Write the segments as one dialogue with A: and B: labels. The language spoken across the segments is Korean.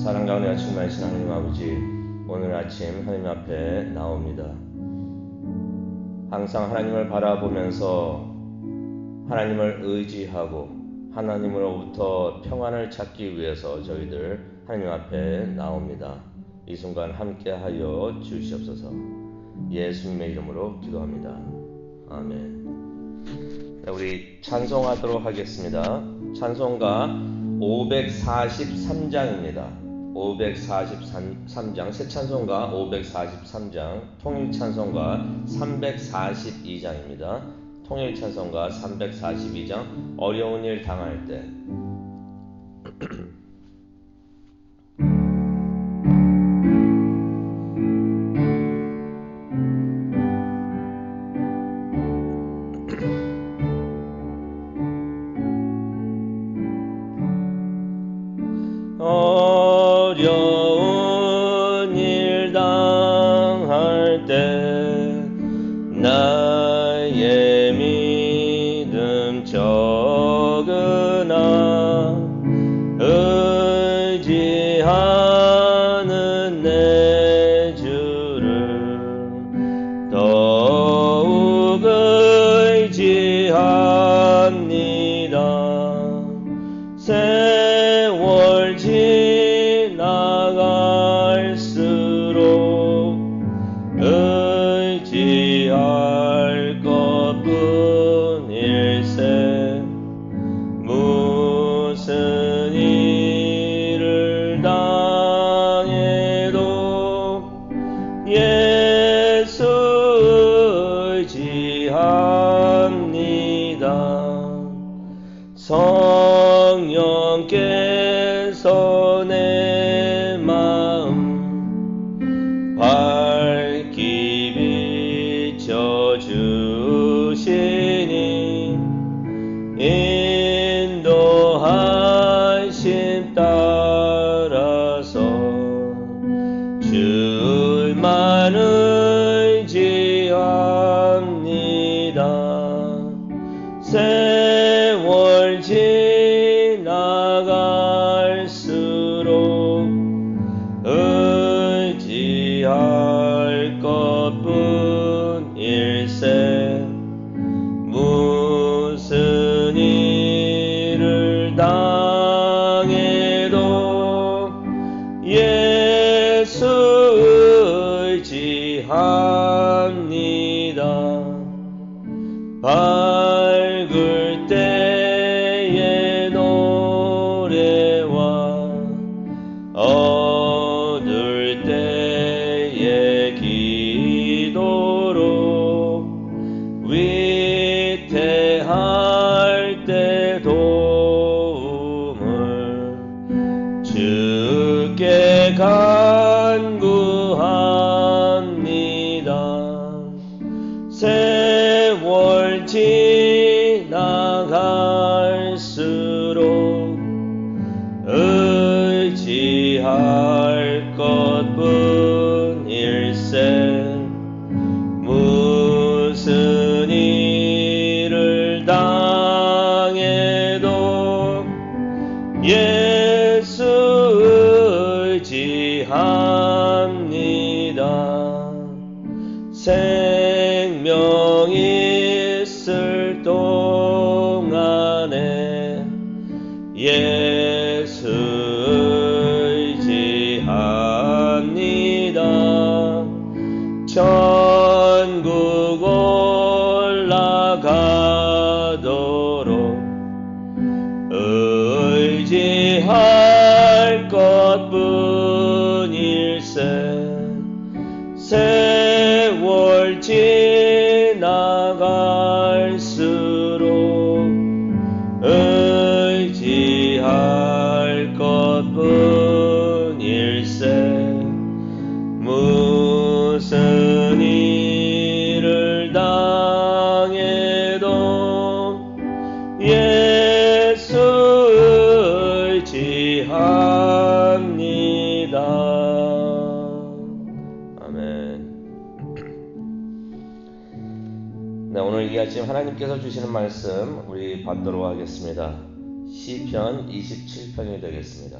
A: 사랑 가운데 충만하신 하나님 아버지, 오늘 아침 하나님 앞에 나옵니다. 항상 하나님을 바라보면서 하나님을 의지하고 하나님으로부터 평안을 찾기 위해서 저희들 하나님 앞에 나옵니다. 이 순간 함께하여 주시옵소서. 예수님의 이름으로 기도합니다. 아멘. 우리 찬송하도록 하겠습니다. 찬송가 543장입니다. 543장, 새 찬송가 543장, 통일 찬송가 342장입니다. 통일 찬송가 342장, 어려운 일 당할 때. 어려운 일 당할 때 나의 믿음 적으나 의지하는 내 주를 더욱 의지합니다. 세월 지나갈수록 의지할 것뿐일세. 무슨 일을 당해도 예수 의지합니다. 성령께서 내 마음 밝히 비춰주시니 인도하심 따라서 주만 의지합니다. 세월 지나갈수록 의지할 것뿐일세. 무슨 일을 당해도 예수 의지합니다. 밝을 때의 노래와 어두울 때의 기도로 위태할 때 도움을 주께 간구합니다. 세월 지나갈수록 의지할 것뿐일세. 무슨 일을 당해도 예수 의지합니다. 생명 있을 동안에 예수 의지합니다. 천국 올라가도록 의지할 것뿐일세. 세월 지나갈수록 의지할 것뿐일세. 무슨 일을 당해도 예수 의지합니다. 아멘. 네, 오늘 이 아침 하나님께서 주시는 말씀 우리 받도록 하겠습니다. 시편 27편이 되겠습니다.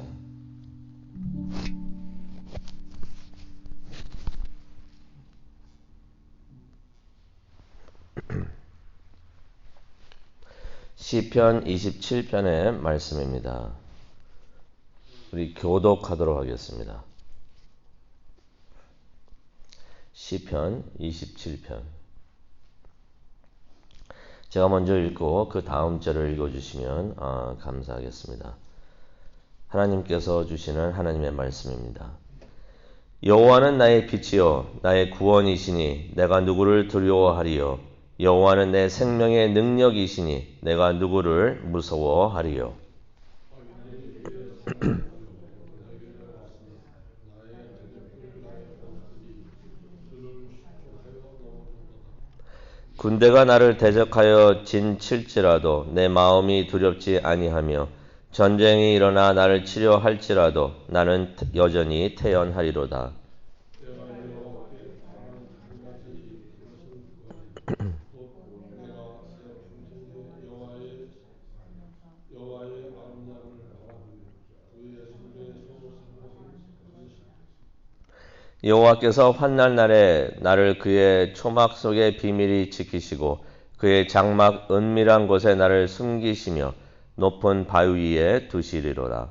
A: 시편 27편의 말씀입니다. 우리 교독하도록 하겠습니다. 시편 27편. 제가 먼저 읽고 그 다음 절을 읽어주시면 감사하겠습니다. 하나님께서 주시는 하나님의 말씀입니다. 여호와는 나의 빛이요 나의 구원이시니 내가 누구를 두려워하리요. 여호와는 내 생명의 능력이시니 내가 누구를 무서워하리요. 군대가 나를 대적하여 진칠지라도 내 마음이 두렵지 아니하며 전쟁이 일어나 나를 치려 할지라도 나는 여전히 태연하리로다. 여호와께서 환난 날에 나를 그의 초막 속에 비밀히 지키시고 그의 장막 은밀한 곳에 나를 숨기시며 높은 바위 위에 두시리로다.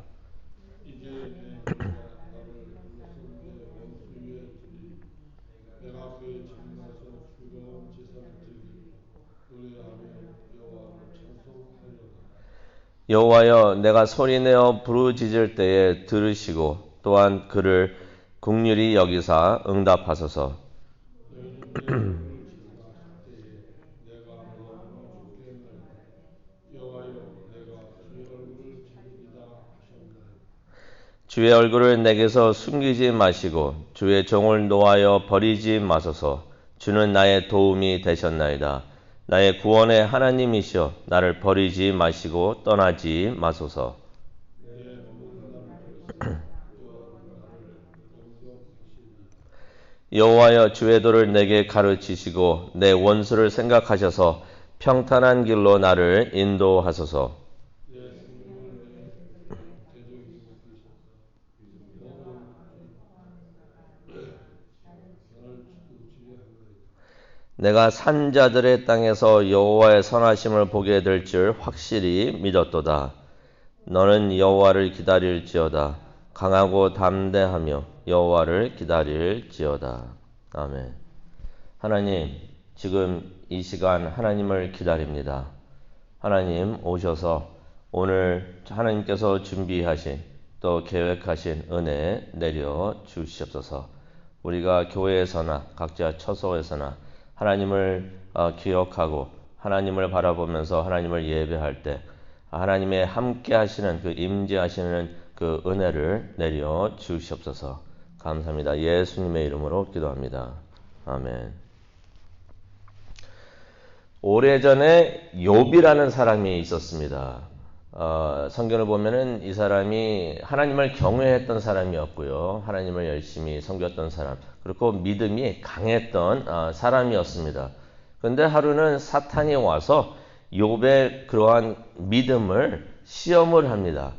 A: 여호와여 내가 소리내어 부르짖을 때에 들으시고 또한 그를 긍휼히 여기사 응답하소서. 주의 얼굴을 내게서 숨기지 마시고 주의 종을 노하여 버리지 마소서. 주는 나의 도움이 되셨나이다. 나의 구원의 하나님이시여 나를 버리지 마시고 떠나지 마소서. 여호와여 주의 도를 내게 가르치시고 내 원수를 생각하셔서 평탄한 길로 나를 인도하소서. 내가 산자들의 땅에서 여호와의 선하심을 보게 될 줄 확실히 믿었도다. 너는 여호와를 기다릴지어다. 강하고 담대하며 여호와를 기다릴지어다. 아멘. 하나님, 지금 이 시간 하나님을 기다립니다. 하나님 오셔서 오늘 하나님께서 준비하신 또 계획하신 은혜 내려 주시옵소서. 우리가 교회에서나 각자 처소에서나 하나님을 기억하고 하나님을 바라보면서 하나님을 예배할 때 하나님의 함께 하시는 그 임재하시는 그 은혜를 내려 주시옵소서. 감사합니다. 예수님의 이름으로 기도합니다. 아멘. 오래전에 욥이라는 사람이 있었습니다. 성경을 보면은 이 사람이 하나님을 경외했던 사람이었고요. 하나님을 열심히 섬겼던 사람, 그리고 믿음이 강했던 사람이었습니다. 그런데 하루는 사탄이 와서 욥의 그러한 믿음을 시험을 합니다.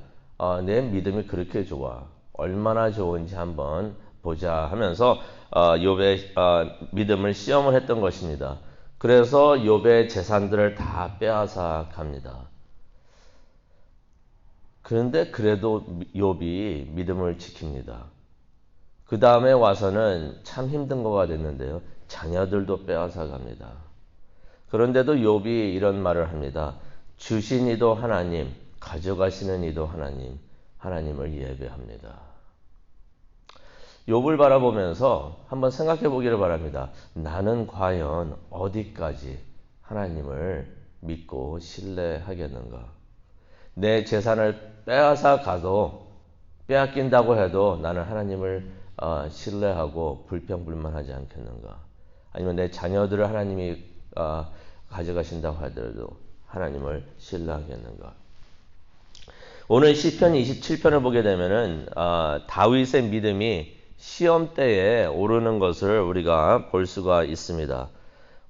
A: 내 믿음이 그렇게 좋아. 얼마나 좋은지 한번 보자 하면서 욥의 믿음을 시험을 했던 것입니다. 그래서 욥의 재산들을 다 빼앗아 갑니다. 그런데 그래도 욥이 믿음을 지킵니다. 그 다음에 와서는 참 힘든 거가 됐는데요. 자녀들도 빼앗아 갑니다. 그런데도 욥이 이런 말을 합니다. 주신 이도 하나님, 가져가시는 이도 하나님, 하나님을 예배합니다. 욥을 바라보면서 한번 생각해 보기를 바랍니다. 나는 과연 어디까지 하나님을 믿고 신뢰하겠는가? 내 재산을 빼앗아 가도 빼앗긴다고 해도 나는 하나님을 신뢰하고 불평불만하지 않겠는가? 아니면 내 자녀들을 하나님이 가져가신다고 하더라도 하나님을 신뢰하겠는가? 오늘 시편 27편을 보게 되면은 다윗의 믿음이 시험대에 오르는 것을 우리가 볼 수가 있습니다.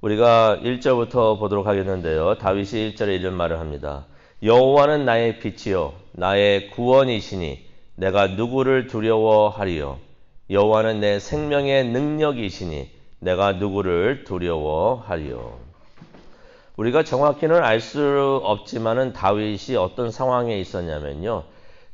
A: 우리가 1절부터 보도록 하겠는데요. 다윗이 1절에 이런 말을 합니다. 여호와는 나의 빛이요 나의 구원이시니 내가 누구를 두려워하리요. 여호와는 내 생명의 능력이시니 내가 누구를 두려워하리요. 우리가 정확히는 알 수 없지만은 다윗이 어떤 상황에 있었냐면요.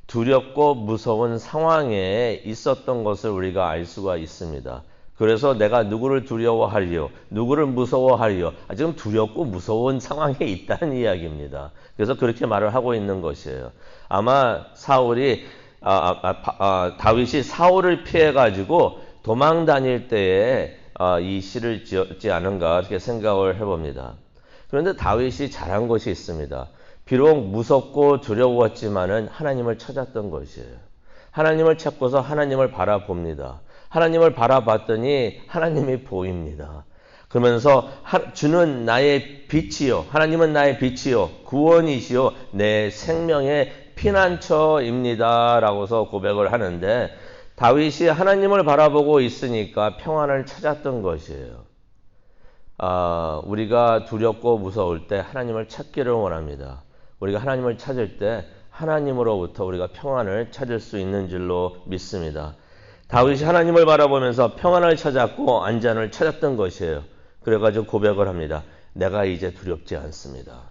A: 두렵고 무서운 상황에 있었던 것을 우리가 알 수가 있습니다. 그래서 내가 누구를 두려워하리요? 누구를 무서워하리요? 지금 두렵고 무서운 상황에 있다는 이야기입니다. 그래서 그렇게 말을 하고 있는 것이에요. 아마 다윗이 사울을 피해가지고 도망 다닐 때에 이 시를 지었지 않은가 이렇게 생각을 해봅니다. 그런데 다윗이 잘한 것이 있습니다. 비록 무섭고 두려웠지만은 하나님을 찾았던 것이에요. 하나님을 찾고서 하나님을 바라봅니다. 하나님을 바라봤더니 하나님이 보입니다. 그러면서 주는 나의 빛이요. 하나님은 나의 빛이요. 구원이시요. 내 생명의 피난처입니다. 라고서 고백을 하는데 다윗이 하나님을 바라보고 있으니까 평안을 찾았던 것이에요. 우리가 두렵고 무서울 때 하나님을 찾기를 원합니다. 우리가 하나님을 찾을 때 하나님으로부터 우리가 평안을 찾을 수 있는 줄로 믿습니다. 다윗이 하나님을 바라보면서 평안을 찾았고 안전을 찾았던 것이에요. 그래가지고 고백을 합니다. 내가 이제 두렵지 않습니다.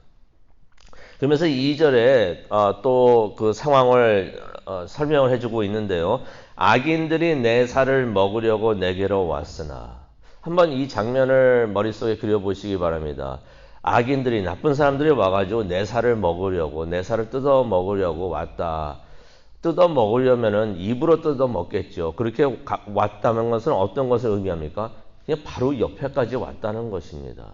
A: 그러면서 2절에 또 그 상황을 설명을 해주고 있는데요. 악인들이 내 살을 먹으려고 내게로 왔으나 한번 이 장면을 머릿속에 그려보시기 바랍니다. 악인들이 나쁜 사람들이 와가지고 내 살을 먹으려고 내 살을 뜯어 먹으려고 왔다. 뜯어 먹으려면은 입으로 뜯어 먹겠죠. 그렇게 왔다는 것은 어떤 것을 의미합니까? 그냥 바로 옆에까지 왔다는 것입니다.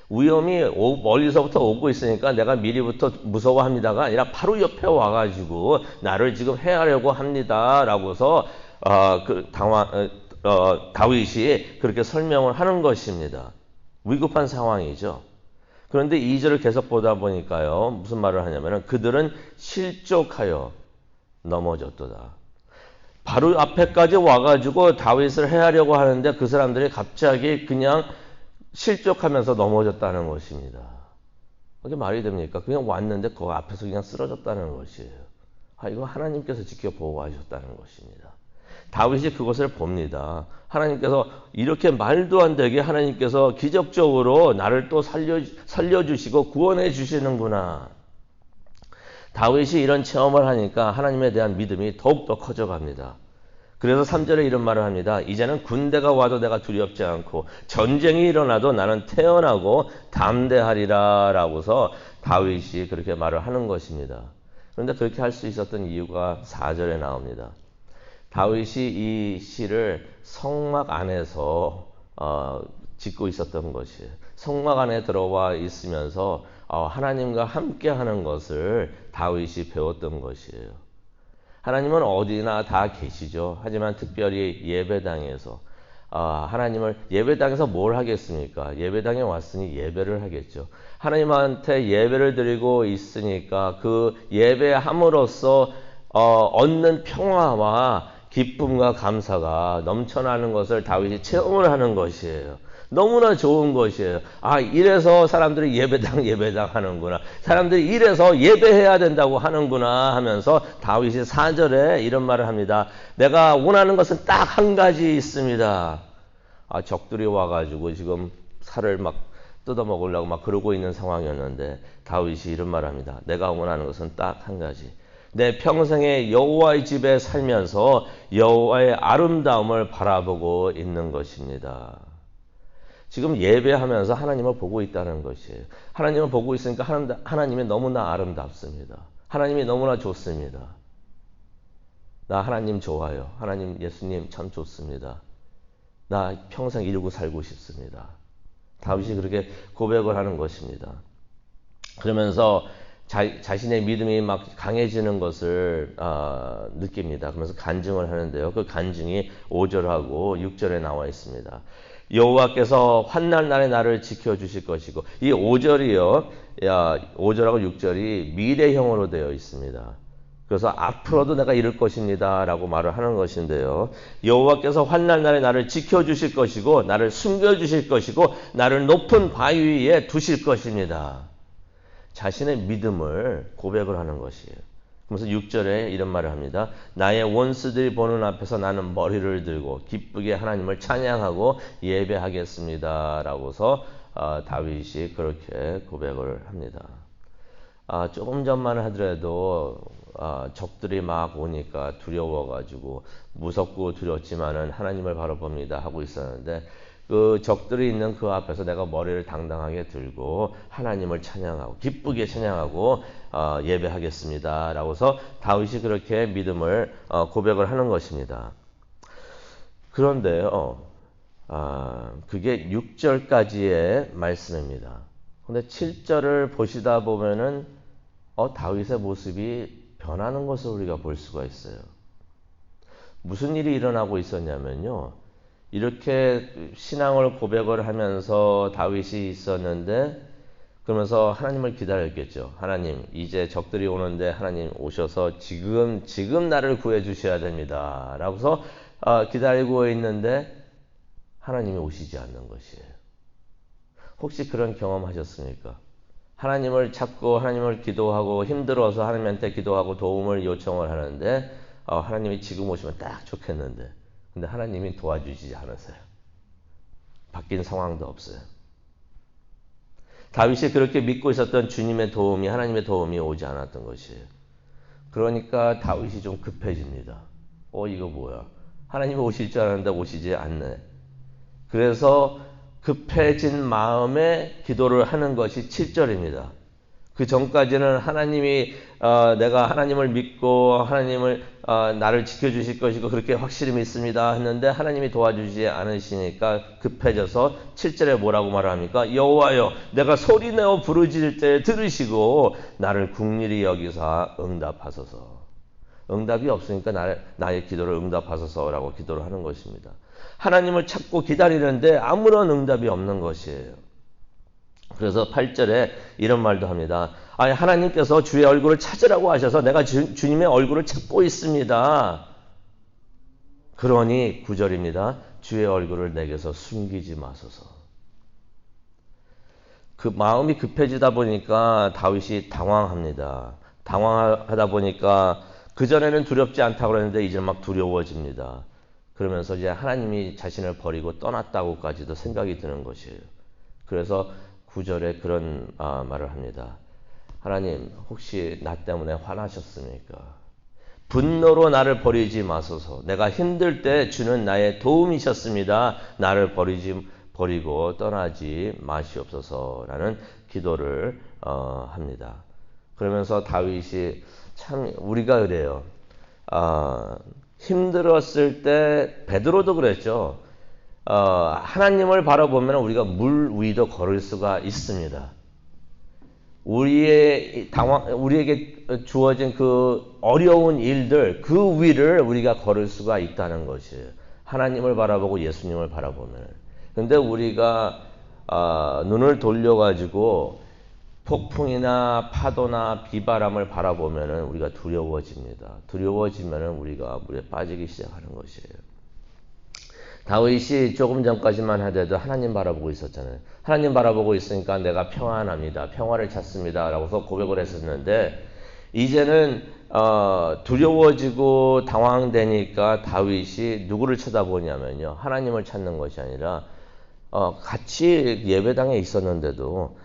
A: 위험이 멀리서부터 오고 있으니까 내가 미리부터 무서워합니다가 아니라 바로 옆에 와가지고 나를 지금 해하려고 합니다라고서 다윗이 그렇게 설명을 하는 것입니다. 위급한 상황이죠. 그런데 2절을 계속 보다 보니까요. 무슨 말을 하냐면은 그들은 실족하여 넘어졌도다. 바로 앞에까지 와가지고 다윗을 해하려고 하는데 그 사람들이 갑자기 그냥 실족하면서 넘어졌다는 것입니다. 그게 말이 됩니까? 그냥 왔는데 그 앞에서 그냥 쓰러졌다는 것이에요. 이거 하나님께서 지켜보고 하셨다는 것입니다. 다윗이 그것을 봅니다. 하나님께서 이렇게 말도 안 되게 하나님께서 기적적으로 나를 또 살려주시고 구원해 주시는구나. 다윗이 이런 체험을 하니까 하나님에 대한 믿음이 더욱더 커져갑니다. 그래서 3절에 이런 말을 합니다. 이제는 군대가 와도 내가 두렵지 않고 전쟁이 일어나도 나는 태어나고 담대하리라 라고서 다윗이 그렇게 말을 하는 것입니다. 그런데 그렇게 할 수 있었던 이유가 4절에 나옵니다. 다윗이 이 시를 성막 안에서 짓고 있었던 것이에요. 성막 안에 들어와 있으면서 하나님과 함께 하는 것을 다윗이 배웠던 것이에요. 하나님은 어디나 다 계시죠. 하지만 특별히 예배당에서 하나님을 예배당에서 뭘 하겠습니까? 예배당에 왔으니 예배를 하겠죠. 하나님한테 예배를 드리고 있으니까 그 예배함으로써 얻는 평화와 기쁨과 감사가 넘쳐나는 것을 다윗이 체험을 하는 것이에요. 너무나 좋은 것이에요. 이래서 사람들이 예배당 하는구나. 사람들이 이래서 예배해야 된다고 하는구나 하면서 다윗이 4절에 이런 말을 합니다. 내가 원하는 것은 딱 한 가지 있습니다. 적들이 와가지고 지금 살을 막 뜯어먹으려고 막 그러고 있는 상황이었는데 다윗이 이런 말을 합니다. 내가 원하는 것은 딱 한 가지. 내 평생에 여호와의 집에 살면서 여호와의 아름다움을 바라보고 있는 것입니다. 지금 예배하면서 하나님을 보고 있다는 것이에요. 하나님을 보고 있으니까 하나님이 너무나 아름답습니다. 하나님이 너무나 좋습니다. 나 하나님 좋아요. 하나님 예수님 참 좋습니다. 나 평생 이러고 살고 싶습니다. 다윗이 그렇게 고백을 하는 것입니다. 그러면서 자신의 믿음이 막 강해지는 것을 느낍니다. 그러면서 간증을 하는데요. 그 간증이 5절하고 6절에 나와 있습니다. 여호와께서 환난 날에 나를 지켜주실 것이고, 이 5절이요, 5절하고 6절이 미래형으로 되어 있습니다. 그래서 앞으로도 내가 이룰 것입니다 라고 말을 하는 것인데요. 여호와께서 환난 날에 나를 지켜주실 것이고 나를 숨겨주실 것이고 나를 높은 바위 위에 두실 것입니다. 자신의 믿음을 고백을 하는 것이에요. 그래서 6절에 이런 말을 합니다. 나의 원수들이 보는 앞에서 나는 머리를 들고 기쁘게 하나님을 찬양하고 예배하겠습니다 라고서 다윗이 그렇게 고백을 합니다. 조금 전만 하더라도 적들이 막 오니까 두려워가지고 무섭고 두렵지만은 하나님을 바라봅니다 하고 있었는데 그 적들이 있는 그 앞에서 내가 머리를 당당하게 들고 하나님을 찬양하고 기쁘게 찬양하고 예배하겠습니다 라고서 다윗이 그렇게 믿음을 고백을 하는 것입니다. 그런데요, 그게 6절까지의 말씀입니다. 근데 7절을 보시다 보면은 다윗의 모습이 변하는 것을 우리가 볼 수가 있어요. 무슨 일이 일어나고 있었냐면요. 이렇게 신앙을 고백을 하면서 다윗이 있었는데 그러면서 하나님을 기다렸겠죠. 하나님, 이제 적들이 오는데 하나님 오셔서 지금 나를 구해 주셔야 됩니다. 라고서 기다리고 있는데 하나님이 오시지 않는 것이에요. 혹시 그런 경험 하셨습니까? 하나님을 찾고 하나님을 기도하고 힘들어서 하나님한테 기도하고 도움을 요청을 하는데 하나님이 지금 오시면 딱 좋겠는데 근데 하나님이 도와주시지 않으세요. 바뀐 상황도 없어요. 다윗이 그렇게 믿고 있었던 주님의 도움이 하나님의 도움이 오지 않았던 것이에요. 그러니까 다윗이 좀 급해집니다. 이거 뭐야? 하나님이 오실 줄 알았는데 오시지 않네. 그래서 급해진 마음에 기도를 하는 것이 7절입니다. 그 전까지는 하나님이 내가 하나님을 믿고 하나님을 나를 지켜주실 것이고 그렇게 확실히 믿습니다 했는데 하나님이 도와주지 않으시니까 급해져서 7절에 뭐라고 말합니까? 여호와여 내가 소리내어 부르짖을 때 들으시고 나를 긍휼히 여기사 응답하소서. 응답이 없으니까 나의 기도를 응답하소서라고 기도를 하는 것입니다. 하나님을 찾고 기다리는데 아무런 응답이 없는 것이에요. 그래서 8절에 이런 말도 합니다. 하나님께서 주의 얼굴을 찾으라고 하셔서 내가 주님의 얼굴을 찾고 있습니다. 그러니 9절입니다. 주의 얼굴을 내게서 숨기지 마소서. 그 마음이 급해지다 보니까 다윗이 당황합니다. 당황하다 보니까 그전에는 두렵지 않다고 그랬는데 이제 막 두려워집니다. 그러면서 이제 하나님이 자신을 버리고 떠났다고까지도 생각이 드는 것이에요. 그래서 9절에 그런 말을 합니다. 하나님 혹시 나 때문에 화나셨습니까? 분노로 나를 버리지 마소서. 내가 힘들 때 주는 나의 도움이셨습니다. 나를 버리고 떠나지 마시옵소서라는 기도를 합니다. 그러면서 다윗이 참 우리가 그래요. 힘들었을 때 베드로도 그랬죠. 하나님을 바라보면 우리가 물 위도 걸을 수가 있습니다. 우리에게 주어진 그 어려운 일들, 그 위를 우리가 걸을 수가 있다는 것이에요. 하나님을 바라보고 예수님을 바라보면. 근데 우리가 눈을 돌려가지고 폭풍이나 파도나 비바람을 바라보면 우리가 두려워집니다. 두려워지면 우리가 물에 빠지기 시작하는 것이에요. 다윗이 조금 전까지만 하더라도 하나님 바라보고 있었잖아요. 하나님 바라보고 있으니까 내가 평안합니다. 평화를 찾습니다. 라고서 고백을 했었는데 이제는 두려워지고 당황되니까 다윗이 누구를 쳐다보냐면요. 하나님을 찾는 것이 아니라 같이 예배당에 있었는데도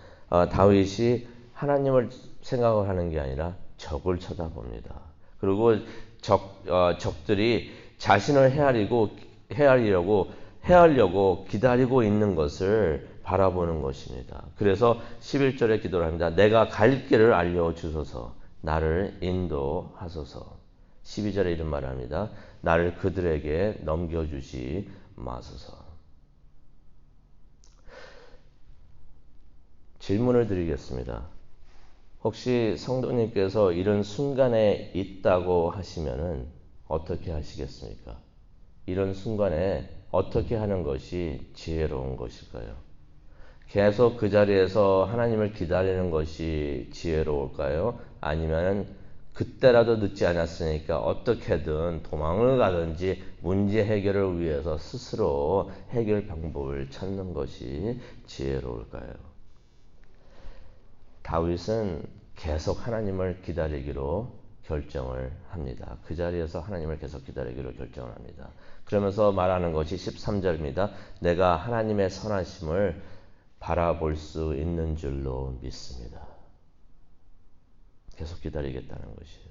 A: 다윗이 하나님을 생각을 하는 게 아니라 적을 쳐다봅니다. 그리고 적들이 자신을 헤아리려고 기다리고 있는 것을 바라보는 것입니다. 그래서 11절에 기도를 합니다. 내가 갈 길을 알려주소서. 나를 인도하소서. 12절에 이런 말을 합니다. 나를 그들에게 넘겨주지 마소서. 질문을 드리겠습니다. 혹시 성도님께서 이런 순간에 있다고 하시면은 어떻게 하시겠습니까? 이런 순간에 어떻게 하는 것이 지혜로운 것일까요? 계속 그 자리에서 하나님을 기다리는 것이 지혜로울까요? 아니면 그때라도 늦지 않았으니까 어떻게든 도망을 가든지 문제 해결을 위해서 스스로 해결 방법을 찾는 것이 지혜로울까요? 다윗은 계속 하나님을 기다리기로 결정을 합니다. 그 자리에서 하나님을 계속 기다리기로 결정을 합니다. 그러면서 말하는 것이 13절입니다. 내가 하나님의 선하심을 바라볼 수 있는 줄로 믿습니다. 계속 기다리겠다는 것이에요.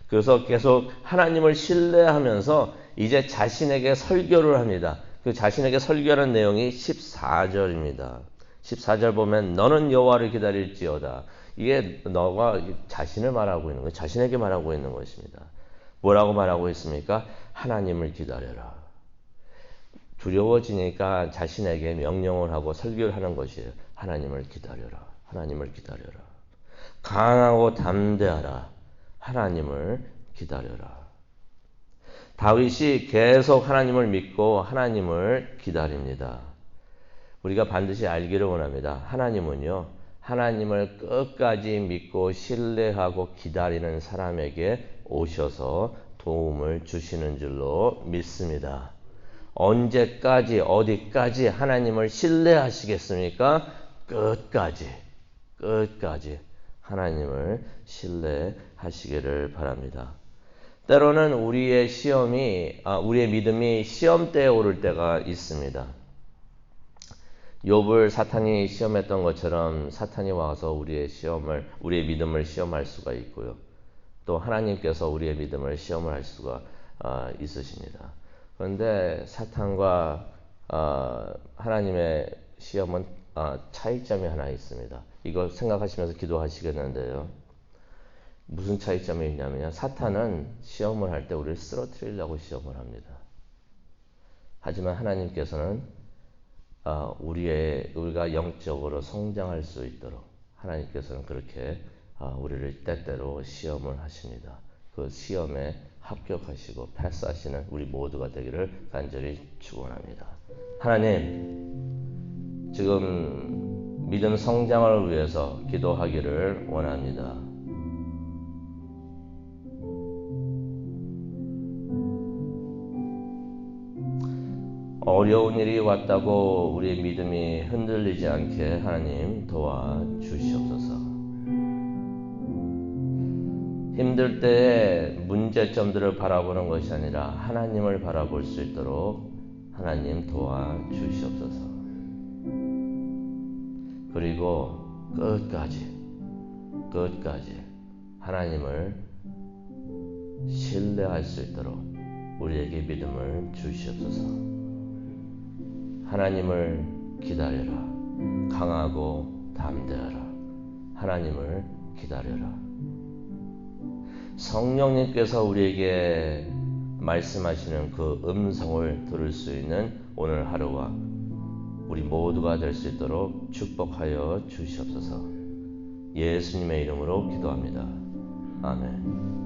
A: 그래서 계속 하나님을 신뢰하면서 이제 자신에게 설교를 합니다. 그 자신에게 설교하는 내용이 14절입니다. 14절 보면 너는 여호와를 기다릴지어다. 이게 너가 자신을 말하고 있는 거예요. 자신에게 말하고 있는 것입니다. 뭐라고 말하고 있습니까? 하나님을 기다려라. 두려워지니까 자신에게 명령을 하고 설교를 하는 것이에요. 하나님을 기다려라. 하나님을 기다려라. 강하고 담대하라. 하나님을 기다려라. 다윗이 계속 하나님을 믿고 하나님을 기다립니다. 우리가 반드시 알기를 원합니다. 하나님은요, 하나님을 끝까지 믿고 신뢰하고 기다리는 사람에게 오셔서 도움을 주시는 줄로 믿습니다. 언제까지 어디까지 하나님을 신뢰하시겠습니까? 끝까지 하나님을 신뢰하시기를 바랍니다. 때로는 우리의 믿음이 시험대에 오를 때가 있습니다. 욥을 사탄이 시험했던 것처럼 사탄이 와서 우리의 믿음을 시험할 수가 있고요. 또 하나님께서 우리의 믿음을 시험을 할 수가 있으십니다. 그런데 사탄과 하나님의 시험은 차이점이 하나 있습니다. 이거 생각하시면서 기도하시겠는데요. 무슨 차이점이 있냐면요. 사탄은 시험을 할 때 우리를 쓰러뜨리려고 시험을 합니다. 하지만 하나님께서는 우리가 영적으로 성장할 수 있도록 하나님께서는 그렇게 우리를 때때로 시험을 하십니다. 그 시험에 합격하시고 패스하시는 우리 모두가 되기를 간절히 축원합니다. 하나님, 지금 믿음 성장을 위해서 기도하기를 원합니다. 어려운 일이 왔다고 우리의 믿음이 흔들리지 않게 하나님 도와주시옵소서. 힘들 때에 문제점들을 바라보는 것이 아니라 하나님을 바라볼 수 있도록 하나님 도와주시옵소서. 그리고 끝까지 하나님을 신뢰할 수 있도록 우리에게 믿음을 주시옵소서. 하나님을 기다려라. 강하고 담대하라. 하나님을 기다려라. 성령님께서 우리에게 말씀하시는 그 음성을 들을 수 있는 오늘 하루와 우리 모두가 될 수 있도록 축복하여 주시옵소서. 예수님의 이름으로 기도합니다. 아멘.